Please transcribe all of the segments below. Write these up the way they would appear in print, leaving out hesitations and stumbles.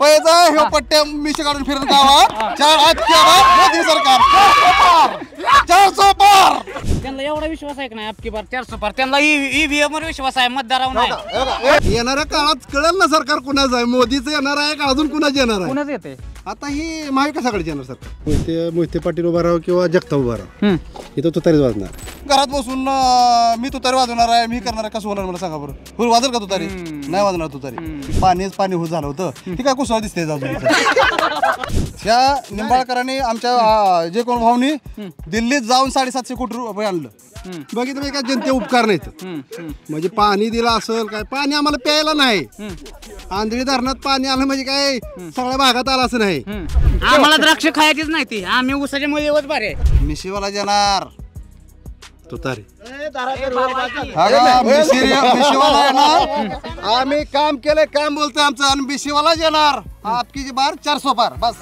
पैसा पट्ट्या मिशी काढून फिरत गावा 4 हात मोदी सरकार 400 पार. त्यांना एवढा विश्वास आहे का नाही आपकी बार 400 पार? त्यांना ईव्हीएम वर विश्वास आहे, मतदारावर नाही. येणाऱ्या काळात कळेल ना सरकार कुणाचं आहे, मोदीचं येणार आहे का अजून कुणाचं येणार आहे? कुणाच येते आता ही महाविकासाकडे येणार सरकार. मोहिते पाटील उभा राहा किंवा जगताप उभा राहा, इथं तुतारीच वाजणार. घरात बसून मी तुतारी वाजवणार आहे, मी करणार आहे, कसं होणार मला सांगा बरं? फुल वाजल का तुतारी? नाही वाजणार तुतारी. पाणीच पाणी होत झालं होतं, ती काय कुसळ दिसते अजून. त्या निंबाळकरांनी आमच्या जे कोण भाऊनी दिल्लीत जाऊन 750 कोटी रुपये आणलं. बघितलं का जनते उपकार नाहीत. म्हणजे पाणी दिलं असेल काय, पाणी आम्हाला प्यायला नाही. आंधळी धरणात पाणी आलं म्हणजे काय सगळ्या भागात आलं असं नाही. आम्हाला द्राक्ष खायचीच नाही ती, आम्ही उसाच्या मुळेवरच बारे. मिशीवाला येणार तुतारी. आम्ही काम केलंय, काम बोलतोय आमचं, आणि मिशीवाला येणार. आपकी जी बार 400 पार बस.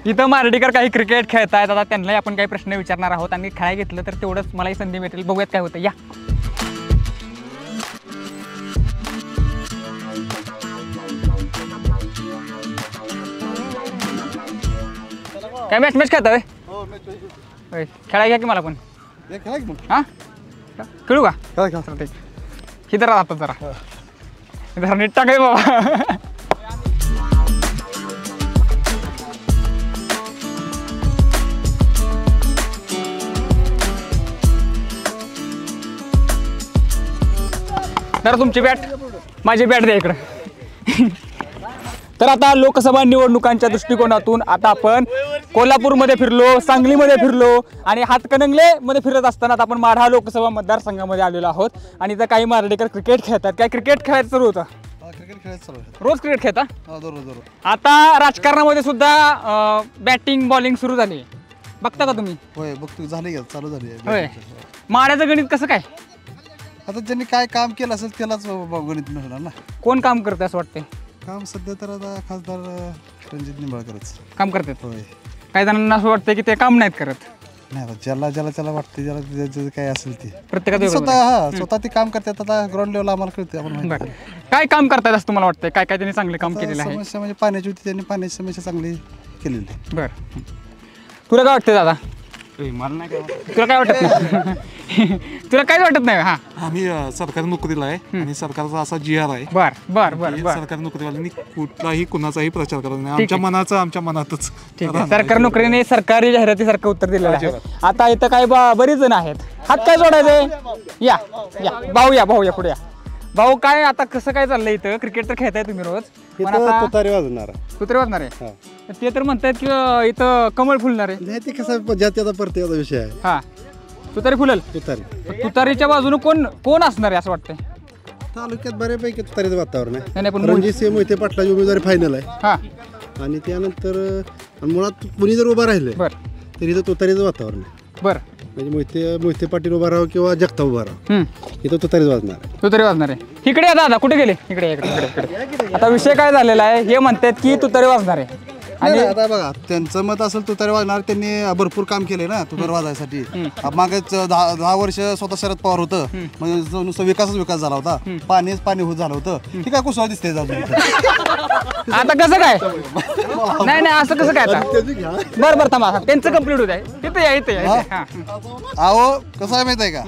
इथं मारडीकर काही क्रिकेट खेळतायत. आता त्यांनाही आपण काही प्रश्न विचारणार आहोत आणि खेळायला घेतलं तर तेवढंच मलाही संधी मिळेल. बघूयात काय होतं. या काय मॅच मॅच खेळता खेळाय घ्या की मला पण. हा खेळू का? इथं राहतो जरा नीट टाकाय बाबा. तर तुमची बॅट माझी बॅट द्या इकडं. तर आता लोकसभा निवडणुकांच्या दृष्टिकोनातून आता आपण कोल्हापूरमध्ये फिरलो, सांगलीमध्ये फिरलो आणि हातकणंगलेमध्ये फिरत असताना आपण माढा लोकसभा मतदारसंघामध्ये आलेलो आहोत. आणि इथं काही मारडेकर क्रिकेट खेळतात. काय क्रिकेट खेळायचं सुरू होतं? रोज क्रिकेट खेळता? आता राजकारणामध्ये सुद्धा बॅटिंग बॉलिंग सुरू झाली, बघता का तुम्ही? होय बघतो, झाले चालू झाली. होय. माढ्याचं गणित कसं काय? आता ज्यांनी काय काम केलं असेल त्यालाच गणित मिळणार ना. कोण काम करते असं वाटतंय? काम सध्या तर आता खासदार रणजित निंबाळकरच काम करतात. होय. काही जणांना असं वाटतं की ते काम नाहीत करत. नाही, ज्याला वाटतं, ज्याला काय असेल ते प्रत्येकाचं स्वतः ते काम करतात. आता ग्राउंड लेवल आम्हाला कळते. आपण काय काम करतात असं तुम्हाला वाटतं? काय काय त्यांनी चांगले काम केलेलं आहे? समस्या म्हणजे पाण्याची होती, त्यांनी पाण्याची समस्या चांगली केलेली. बरं, तुला काय वाटतं दादा? तुला काय वाटत नाही? तुला काहीच वाटत नाही? हा, आम्ही सरकारी नोकरीला आहे आणि सरकारचा असा GR आहे. बर सरकारी नोकरीवाल्यांनी कुठलाही कुणाचाही प्रचार करत नाही. आमच्या मनाचं आमच्या मनातच. सरकारी नोकरीने सरकारी जाहिरातीसारखं उत्तर दिलेलं आहे. आता इथं काही बरीच जण आहेत. हात काय जोडायचंय? या भाऊ या पुढे या. भाऊ, काय आता कसं काय चाललंय इथं? क्रिकेट तर खेळताय तुम्ही रोज, पण आता तुतारी वाजणार आहे. ते तर म्हणतात की इथं कमळ फुलणार आहे. नाही, ते कसं जातीचा प्रत्येकाचा विषय आहे. हा, तुतारी फुलल. तुतारीच्या बाजूने कोण असणार आहे असं वाटतंय? तालुक्यात बऱ्यापैकी तुतारीचं वातावरण आहे. नाही, पण रणजितसिंह मोहिते पाटलाची उमेदवारी फायनल आहे. हा, आणि त्यानंतर मुळात कुणी जर उभा राहिले तर इथं तुतारीचं वातावरण आहे. बरं, म्हणजे मोहिते पाटील उभा राहा किंवा जगताप उभा राहा, इथं तुतारीच वाजणार आहे. इकडे दादा, कुठे गेले? इकडे. आता विषय काय झालेला आहे, हे म्हणतात की तुतारी वाजणार आहे. आणि आता बघा, त्यांचं मत असेल तुतारी वाजणार. त्यांनी भरपूर काम केले ना तुतारी वाजायसाठी. मागेच 10 वर्ष स्वतः शरद पवार होतं, म्हणजे नुसतं विकास झाला होता. पाणीच पाणी होत झालं होतं, ती काय कुसळ दिसते. आता कसं काय? नाही, असं कसं काय? बरं थांबा, त्यांचं कम्प्लीट होत आहे. इथे अहो, कसं आहे माहित आहे का,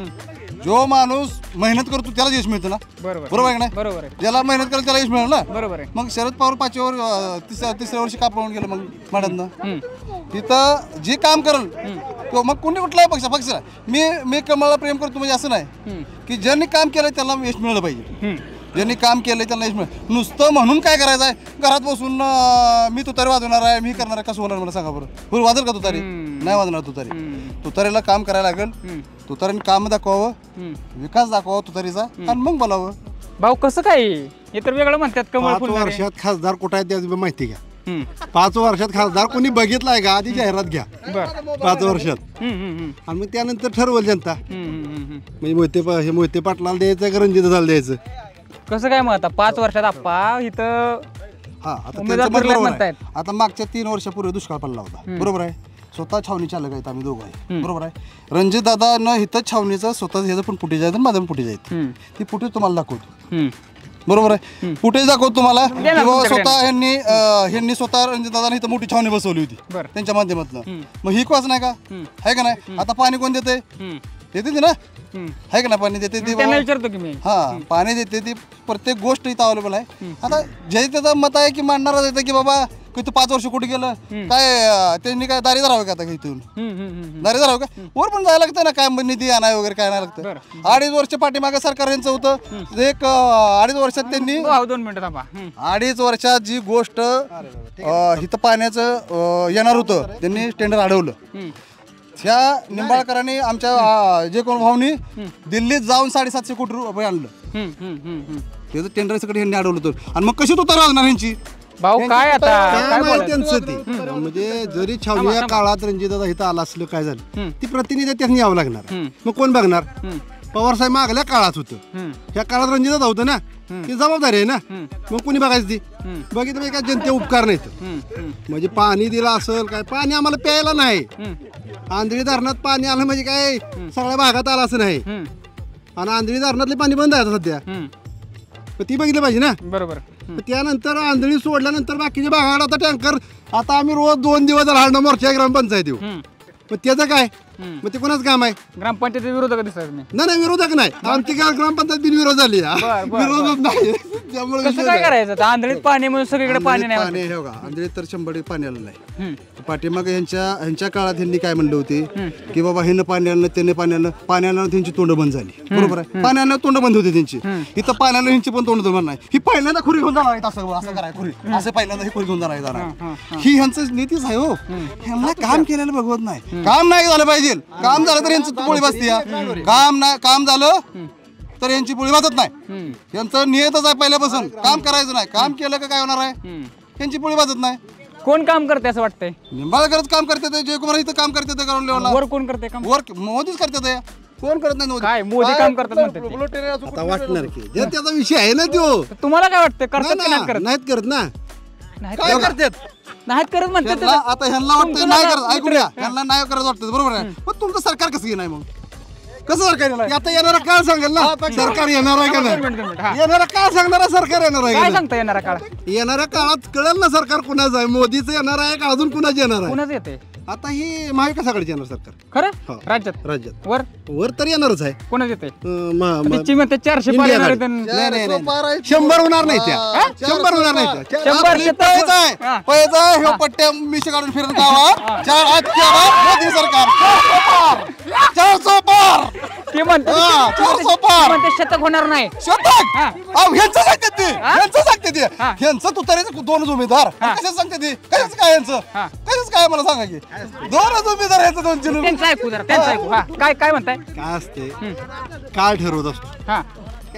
जो माणूस मेहनत करतो त्याला यश मिळतं ना. बरोबर आहे का नाही? बरोबर आहे. ज्याला मेहनत करेल त्याला यश मिळेल ना. बरोबर आहे. मग शरद पवार तिसऱ्या वर्षी का पळून गेलं मग मॅडमनं? तिथं जे काम करेल तो मग कुठलाही पक्ष मी कमळाला प्रेम करतो म्हणजे असं नाही की ज्यांनी काम केलं त्याला यश मिळलं पाहिजे. ज्यांनी काम केलंय त्यांना यश मिळेल. नुसतं म्हणून काय करायचं आहे? घरात बसून मी तुतारी वाजवणार आहे, मी करणार आहे, कसं होणार मला सांगा बरं? फुल वाजल का तुतारी? नाही वाजणार तुतारी. तुतारीला काम करायला लागेल. तुतारीने काम दाखवावं, विकास दाखवावा तुतारीचा, आणि मग बोलावं. भाऊ, कसं काय? हे तर वेगळं म्हणतात. 5 वर्षात खासदार कुठं आहे त्याची माहिती घ्या. 5 वर्षात खासदार कोणी बघितलाय का? आधी जाहिरात घ्या 5 वर्षात, आणि मग त्यानंतर ठरवलं जनता. म्हणजे मोहिते पाटलाला द्यायचं का रणजित दादाला द्यायचं? कसं काय? मग आता 5 वर्षात आप्पा इथं आता मागच्या 3 वर्षापूर्वी दुष्काळ पडला होता, बरोबर आहे. स्वतः छावणी चालक आहेत आम्ही दोघं आहे, बरोबर आहे. रणजित दादा न इथं छावणीचं स्वतः ह्याचं पण फुटेज आहेत आणि माझं पण फुटेज आहेत. ती फुटेज तुम्हाला दाखवतो, बरोबर आहे. फुटेज दाखवतो तुम्हाला किंवा स्वतः ह्यांनी स्वतः रणजित दादा इथं मोठी छावणी बसवली होती त्यांच्या माध्यमातून. मग ही क्वास नाही का, आहे का नाही. आता पाणी कोण देते, देते ना, आहे का नाही. पाणी देते ती, विचारतो की मी. हा पाणी देते ती, प्रत्येक गोष्ट इथं अवेलेबल आहे. आता जे त्याचं मत आहे की मांडणारच येतं की बाबा तू 5 वर्ष कुठे गेलं काय, त्यांनी काय दारीदार हवं का आता इथून, दारीदार हवं का, वर पण जायला लागतं ना, काय निधी आणाय वगैरे काय नाही लागतं. 2.5 वर्ष पाठीमागे सरकार यांचं होतं, एक 2.5 वर्षात त्यांनी 2 मिनिटं थांबा. 2.5 वर्षात जी गोष्ट इथं पाण्याचं येणार होतं त्यांनी टेंडर अडवलं. ह्या निंबाळकरांनी आमच्या जे कोण भाऊनी दिल्लीत जाऊन 750 कोटी रुपये आणलं, त्याचं टेंडर सगळं यांनी अडवलं होतं. आणि मग कशी तो तर राहणार यांची भाऊ काय आता काय बोलायचं? त्यांचं ते म्हणजे जरी छावणी काळात रणजितदादा इथं आला असलं काय झालं ती प्रतिनिधी त्यांनी यावं लागणार. मग कोण बघणार, पवार साहेब मागल्या काळात होतं, ह्या काळात रणजितदादा होतं ना, ती जबाबदारी आहे ना. मग कोणी बघायचं ती, बघितलं म्हणजे काय जनते उपकार नाहीत. म्हणजे पाणी दिलं असेल काय, पाणी आम्हाला प्यायला नाही. आंधळी धरणात पाणी आलं म्हणजे काय सगळ्या भागात आलं असं नाही. आणि आंधळी धरणातले पाणी बंद आहे आता सध्या, ती बघितलं पाहिजे ना, बरोबर. त्यानंतर आंधळी सोडल्यानंतर बाकीच्या भागात आता टँकर, आता आम्ही रोज 2 दिवस झाला हाडणं मोर्चा ग्रामपंचायत येऊ. मग त्याचं काय, मग ते कोणाच काम आहे. ग्रामपंचायत विरोधक दिसत नाही विरोधक नाही, आमची ग्रामपंचायत बिनविरोध झाली, विरोधच नाही. त्यामुळे काय करायचं, आंधळीत पाणी म्हणून सगळीकडे पाणी नाही. पाणी हे बघा, आंधळीत तर 100 पाणी आलं नाही. पाठीमागे ह्यांच्या काळात ह्यांनी काय म्हणलं होते की बाबा ह्यानं पाणी आणलं त्याने पाणी आणलं त्यांची तोंड बंद झाली, बरोबर आहे. पाणी आणलं तोंड बंद होते त्यांची, इथं पाणी आणलं ह्यांची पण तोंड बंद नाही. ही पहिल्यांदा खुरी घेऊन जाणार आहेत, असं कराय खुरी, असं पहिल्यांदा ही खुरी घेऊन जाणार. ही ह्यांचं नीतीच आहे हो. ह्यांना काम केलेलं बघवत नाही, काम नाही झालं पाहिजे. काम झालं तर यांची पोळी बसते, काम झालं तर यांची पोळी वाजत नाही. यांचं नियतच आहे पहिल्यापासून काम करायचं नाही. काम केलं का काय होणार आहे, यांची पोळी वाजत नाही. कोण काम करते असं वाटतंय? निंबाळकरच काम करते, जयकुमार इथं काम करते ग्राउंड लेवलला. वर कोण करते काम? वर मोदीच करते, कोण करत नाही. काय मोदी काम करतात म्हणते? आता वाटणार की जे त्याचा विषय आहे ना तो. तुम्हाला काय वाटतं, करतात की नाही करत? नाहीत करत ना, काय करतात, नाहीत करत म्हणतात. आता ह्यांना वाटतं नाही करत, ऐकूया, ह्यांना नाही करत वाटतं, बरोबर आहे. पण तुमचं सरकार कसं नाही, मग कसं सरकार येणार, आता येणारा काळ सांगेल ना सरकार येणार आहे का नाही. येणारा काळ सांगणारा सरकार येणार आहे, काय सांगता येणारा काळ? येणाऱ्या काळात कळेल ना सरकार कुणाचं आहे, मोदीचं येणार आहे का अजून कुणाचं येणार आहे. कुणाच येते आता ही महाविकास आघाडीचं येणार सरकार खरं राज्यात? वर वर तर येणारच आहे. कोणाच येते? 400 पार होणार नाही, त्या 100 होणार नाही. पैसा पट्ट्या मिशी काढून फिरून गावात 400 सरकार 400 पार ते म्हणते 400 पार शतक होणार नाही. शतक ह्यांचं सांगते ते, ह्यांचं सांगते ते, ह्यांचं तुतारीचं 2 उमेदवार कशाच सांगते ते, कशाच काय यांचं, कशाच काय मला सांगा की 2 उमेदवार ह्यांचं 2 त्यांचं ऐकू जरा, त्यांचं ऐकू. काय काय म्हणताय? काय असते, काय ठरवत असतो हा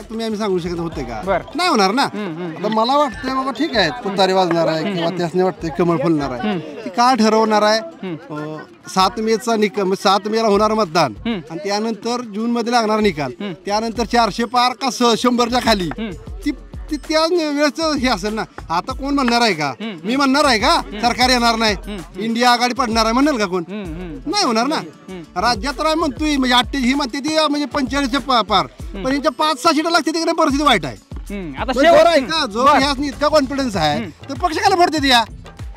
तुम्ही आम्ही सांगू शकत होते का, बरं. नाही होणार ना. आता मला वाटतंय बाबा ठीक आहे तुतारी वाजणार आहे किंवा त्यासने वाटतंय कमळ फुलणार आहे, ती का ठरवणार आहे. 7 मेचा निकाल, 7 मेला होणार मतदान आणि त्यानंतर जून मध्ये लागणार निकाल, त्यानंतर 400 पार का 100च्या खाली, ती त्या वेळेचं हे असेल ना. आता कोण म्हणणार आहे का, मी म्हणणार आहे का सरकार येणार नाही, इंडिया आघाडी पडणार आहे म्हणाल का कोण, नाही होणार ना. राज्यात राय म्हणतोय म्हणजे 28 ही म्हणते ती म्हणजे 45 पार, पण यांच्या 5-6 सीटा लागते तिकडे परिस्थिती वाईट आहे. आता शेवट आहे का जो ह्यासनी इतका कॉन्फिडन्स आहे तर पक्ष काय फोडते या,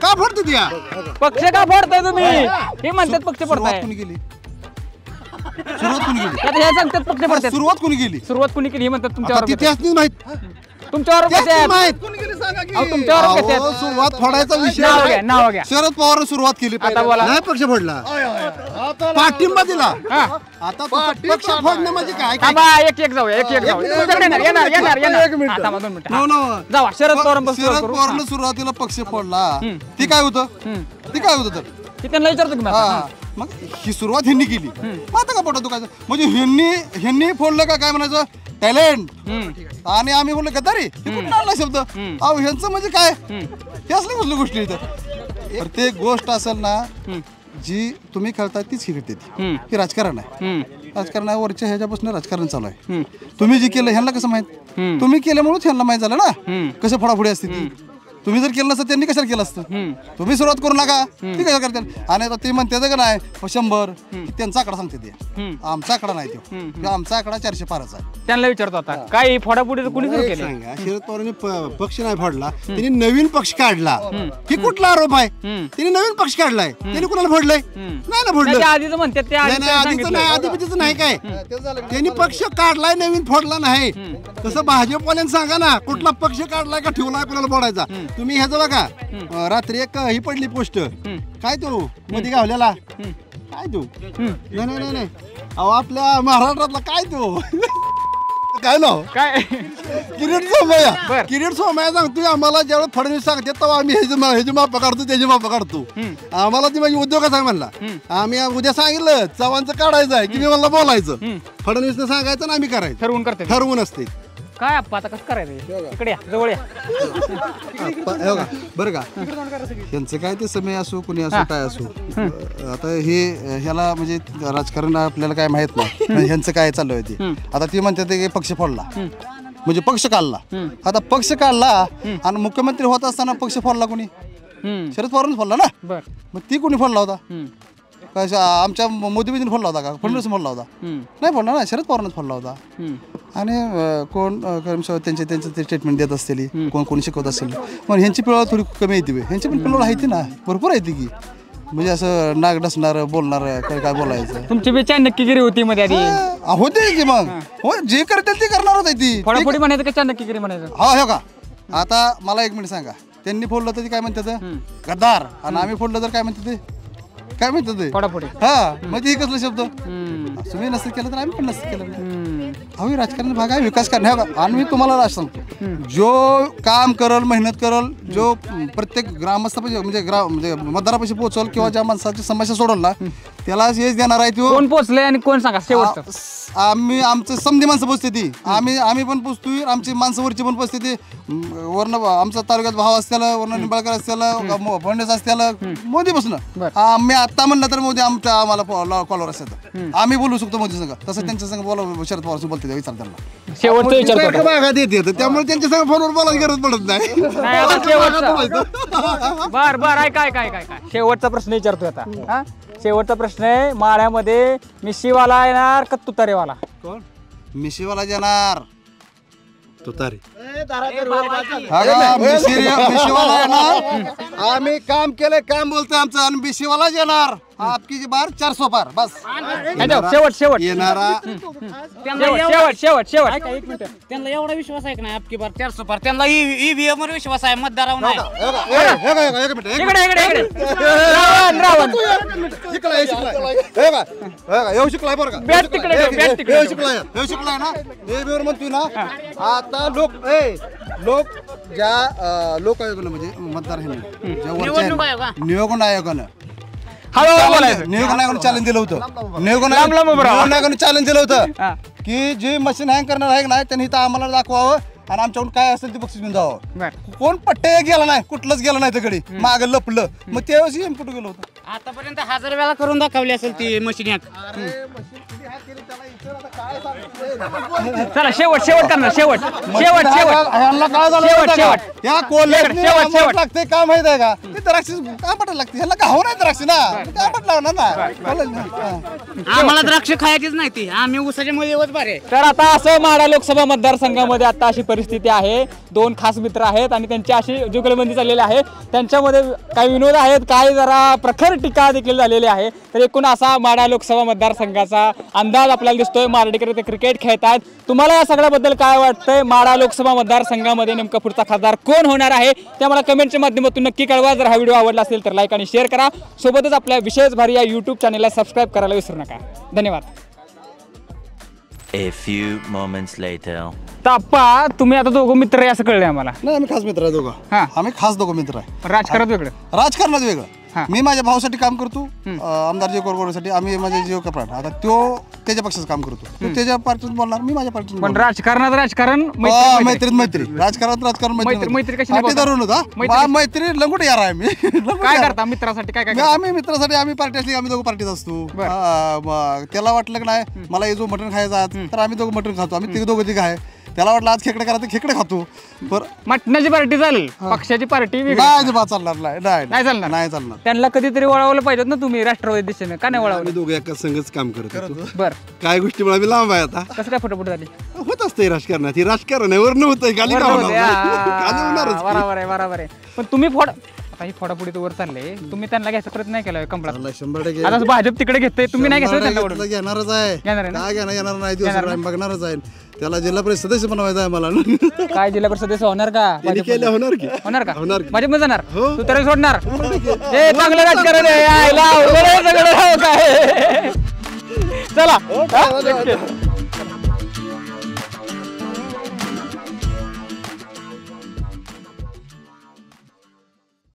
का फोडते या, पक्ष का फोडताय तुम्ही, हे म्हणतात पक्ष फोडताय. कोणी केली सुरुवात, कोणी केली आता हे सांगतात पक्ष फोडतात. सुरुवात कोणी केली, सुरुवात कोणी केली हे म्हणतात तुमच्यावर. तिथे माहित, तुमच्यावर माहित तुमच्यावर सुरुवात फोडायचा विषय नाव घ्या. शरद पवार सुरुवात केली, नाही पक्ष फोडला, पाठिंबा दिला. आता पक्ष फोडणं म्हणजे काय, एक जाऊया, एक जाऊया. येणार जावा. शरद पवारनं सुरुवातीला पक्ष फोडला, ती काय होतं, तर त्यांना विचारतो की मग ही सुरुवात ह्यांनी केली, आता का पडतो काय म्हणजे ह्यांनी फोडलं का काय म्हणायचं टॅलेंट, आणि आम्ही बोललो गद्दारी, कुठून आणला शब्द. अहो ह्यांचं म्हणजे काय, हे असल्या कुठल्या गोष्टी इथं. प्रत्येक गोष्ट असेल ना जी तुम्ही खेळता तीच खेळते ती, हे राजकारण आहे. राजकारणावरच्या ह्याच्यापासून राजकारण चालू आहे. तुम्ही जे केलं ह्यांना कसं माहित, तुम्ही केल्यामुळेच ह्यांना माहित झालं ना कसं फोडाफोडी असते ती. तुम्ही जर केलं नसतं त्यांनी कशाला केलं असतं तुम्ही सुरुवात करू नका ती कशा करतात आणि आता ते म्हणते का नाही 100 त्यांचा आकडा सांगते ते आमचा आकडा नाही तो आमचा आकडा 400 पारच आहे त्यांना विचारतो आता काय फोडाफोडी कोणी सुरू केलं सांगा शरद पवारांनी पक्ष नाही फोडला त्यांनी नवीन पक्ष काढला ही कुठला आरोप आहे त्यांनी नवीन पक्ष काढलाय त्यांनी कुणाला फोडलंय नाही ना फोडलं त्याच्या आधीच म्हणतात ते नाही, आधीचं नाही आधीच नाही काय त्यांनी पक्ष काढलाय नवीन फोडला नाही तसं भाजपवाल्यांनी सांगा ना कुठला पक्ष काढलाय का ठेवलाय कुणाला फोडायचा तुम्ही ह्याचं बघा रात्री एक ही पडली पोस्ट काय तो मध्ये गावलेला काय तो नाही अहो आपल्या महाराष्ट्रातला काय तो काय नाव काय किरीट सोमय्या किरीट सोमय्या सांगतोय आम्हाला ज्यावेळेस फडणवीस सांगते तेव्हा आम्ही ह्याची माप काढतो त्याची माप काढतो आम्हाला ती माझी उद्योग सांग म्हणला आम्ही उद्या सांगितलं चव्हाणचं काढायचं आहे की मी मला बोलायचं फडणवीसनं सांगायचं ना आम्ही करायचं ठरवून करते ठरवून असते काय आप्पा आता कसं करायचं इकडे या जवळ या बरं का त्यांचं काय ते समय असो कुणी असो काय असो आता हे ह्याला म्हणजे राजकारण आपल्याला काय माहित नाही ह्यांचं काय चालू आहे ते आता ती म्हणतात की पक्ष फोडला म्हणजे पक्ष काढला आता पक्ष काढला आणि मुख्यमंत्री होत असताना पक्ष फोडला कोणी शरद पवारांनी फोडला ना बर मग ती कोणी फोडला होता काय आमच्या मोदीजीने फोडला होता का फडणवीस फोडला होता नाही फोडला ना शरद पवारांनीच फोडला होता आणि कोण त्यांचे ते स्टेटमेंट देत असतील कोण शिकवत असेल मग ह्यांची पिळवळ थोडी कमी येते ह्यांची पण पिळवळ आहे ना भरपूर आहे की म्हणजे असं नाक डसणार बोलणार काय बोलायचं तुमची बी चाणक्यगिरी होती मध्ये आधी होते की मग हो जे करतील ते करणार होते ती फोडाफोडी म्हणायचं का चाणक्यगिरी म्हणायचं हा हो का आता मला 1 मिनिट सांगा त्यांनी फोडलं तर काय म्हणतात गद्दार आणि आम्ही फोडलं तर काय म्हणतात ते काय म्हणतात ते फोडाफोडी हा मग हे कसलं शब्द तुम्ही नसतं केलं तर आम्ही पण नसतं केलं हवी राजकारणाचा भाग आहे विकास करणे आणि मी तुम्हाला राज सांगतो जो काम करल मेहनत करल जो प्रत्येक ग्रामस्थापाशी म्हणजे मतदारापाशी पोहोचल किंवा ज्या माणसाची समस्या सोडल ना त्याला यश देणार आहे तो कोण पोचले आणि कोण सांगा शेवटचं आम्ही आमचं समधी माणसं पोचते ती आम्ही पण पोचतोय आमची माणसावरची पण पोचते ती वर्ण आमचा तालुक्यात भाव असत्याला वर्ण निंबाळकर असत्याला फडणवीस असत्याला मोदी बसणं आम्ही आता म्हणलं तर मोदी आम्हाला कॉलवर असतात आम्ही बोलू शकतो मोदी संघ तसं त्यांच्या संघ बोला शरद पवार बोलते विचार त्यांना शेवटचं विचारतो भागात येते त्यामुळे त्यांच्या संग फोनवर बोलायची गरज पडत नाही नाही, आता शेवटचा बर काय काय काय काय शेवटचा प्रश्न विचारतोय आता हा शेवटचा प्रश्न आहे माळ्यामध्ये मिशीवाला येणार का तुतारेवाला कोण मिशीवाला येणार तुतारी मिशीवाला येणार आम्ही काम केलंय काम बोलतोय आमचं आणि मिशीवाला येणार आपकी जी बार 400 पार बस शेवट येणारा शेवट ऐका, एक मिनिट त्यांना एवढा विश्वास आहे का नाही आपकी बार 400 पार त्यांना ईव्हीएम वर विश्वास आहे मतदारावर नाही येऊ शिकलाय बरं का बॅट तिकडे ठेव, बॅट तिकडे येऊ ठेव. शिकलाय ना हे बरोबर म्हणतोय ना आता लोक ज्या लोक आयोगानं म्हणजे मतदार ह्यांनी ज्या निवडणूक वरच्या आयोग, हा. नियोजन आयोगानं हळूहळू बोलायचं. नियोजन आयोगानं चॅलेंज दिलं होतं नियोजन लांब लांब उभं राहा. आयोगानं चॅलेंज दिलं हा. होतं की जे मशीन हँग करणार आहे ना त्यांनी इथं आम्हाला दाखवावं आणि आमच्याकडून काय असेल ते बक्षीस घेऊन जावं बर. कोण पट्टे गेला नाही कुठलंच गेलं नाही तिकडे मागं लपलं मग त्यावेळेस एम कुठं गेलो होतं आतापर्यंत 1000 वेळा करून दाखवली असेल ती मशीन हॅक चला शेवट करणार शेवट ह्यांना काय झालं शेवट, माहिती आहे शेवट. का? या कोल्ह्यातनी शेवट, आंबट शेवट. लागते काय माहित आहे का ते द्राक्ष काय पटायला लागते ह्याला का हो नाही द्राक्ष ना काय आंबट लागणार ना बोलायला नाही. हा. आम्हाला द्राक्ष खायचीच नाही ती आम्ही उसाच्या मध्ये बारे तर आता असं माढा लोकसभा मतदारसंघामध्ये आता अशी परिस्थिती आहे 2 खास मित्र आहेत आणि त्यांची अशी जुगलबंदी चाललेली आहे त्यांच्यामध्ये काही विनोद आहेत काही जरा प्रखर टीका देखील झालेली आहे तर एकूण असा माढा लोकसभा मतदारसंघाचा अंदाज आपल्याला दिसतोय मारडीकर ते क्रिकेट खेळतात तुम्हाला या सगळ्याबद्दल काय वाटतंय माढा लोकसभा मतदारसंघामध्ये नेमका पुढचा खासदार कोण होणार आहे ते मला कमेंटच्या माध्यमातून नक्की कळवा जर हा व्हिडिओ आवडला असेल तर लाईक आणि शेअर करा सोबतच आपल्या विशेष भारी या यूट्यूब चॅनलला सबस्क्राईब करायला विसरू नका धन्यवाद A few moments later. ताप्पा तुम्ही आता दोघं मित्र आहे असं कळलंय आम्हाला नाही आम्ही खास मित्र आहे हा. दोघं आम्ही खास दोघं मित्र आहे राजकारणात वेगळं राजकारणात हा. वेगळं मी माझ्या भावासाठी काम करतो आमदार जीव कोरगोडसाठी आम्ही माझ्या जीव कपडा आता तो त्याच्या पक्षाचं काम करतो तो त्याच्या पार्टीतून बोलणार मी माझ्या पार्टीतून पण बोलणार. राजकारणात राजकारण मैत्रीत मैत्री राजकारणात राजकारण मैत्री कशी निभावता? धरून होता मैत्री- मैत्री लंगोट यार आहे मी लंगोट काय यार. करता मित्रासाठी काय काय मी- करता? आम्ही मित्रासाठी आम्ही पार्टी असली आम्ही दोघं पार्टीत असतो त्याला वाटलं की नाही मला हे जो मटण खायचा आहे, तर आम्ही दोघं मटण खातो आम्ही तिघ दोघं आहे त्याला वाटलं आज खेकडे करा तर खेकडे खातो पर मटणाची पार्टी चालेल पक्षाची पार्टी नाही अजिबात चालणार नाही नाही चालणार. नाही चालणार. त्यांना कधीतरी वळवलं पाहिजे ना तुम्ही राष्ट्रवादी दिशेने का नाही वळवलं आम्ही दोघं एका संघच काम करत होतो. बर काय गोष्टीमुळे आम्ही लांब आहे आता. कसं काय फटाफट झाली होत असतंय राजकारणात. ही राजकारण आहे वरनं होतंय खाली का होणार? खाली होणारच की. बरोबर आहे पण तुम्ही आता ही फोडाफोडी तर वर चालले तुम्ही त्यांना घ्यायचा प्रयत्न नाही केला कमळात. 100% आता भाजप तिकडे घेतोय तुम्ही नाही घेतलं त्यांना ओढून. घेणारच आहे. घेणार आहे ना? काय घेणार नाही दिवस आम्ही बघणारच आहे. त्याला जिल्हा परिषद सदस्य बनवायचं आहे मला. काय जिल्हा परिषद सदस्य होणार का त्यांनी केलं होणार की होणार का होणार की. माझ्या मग जाणार तू तरी सोडणार हे चांगलं राजकारण आहे यायला, बरं आहे सगळं, हो काय चला हा?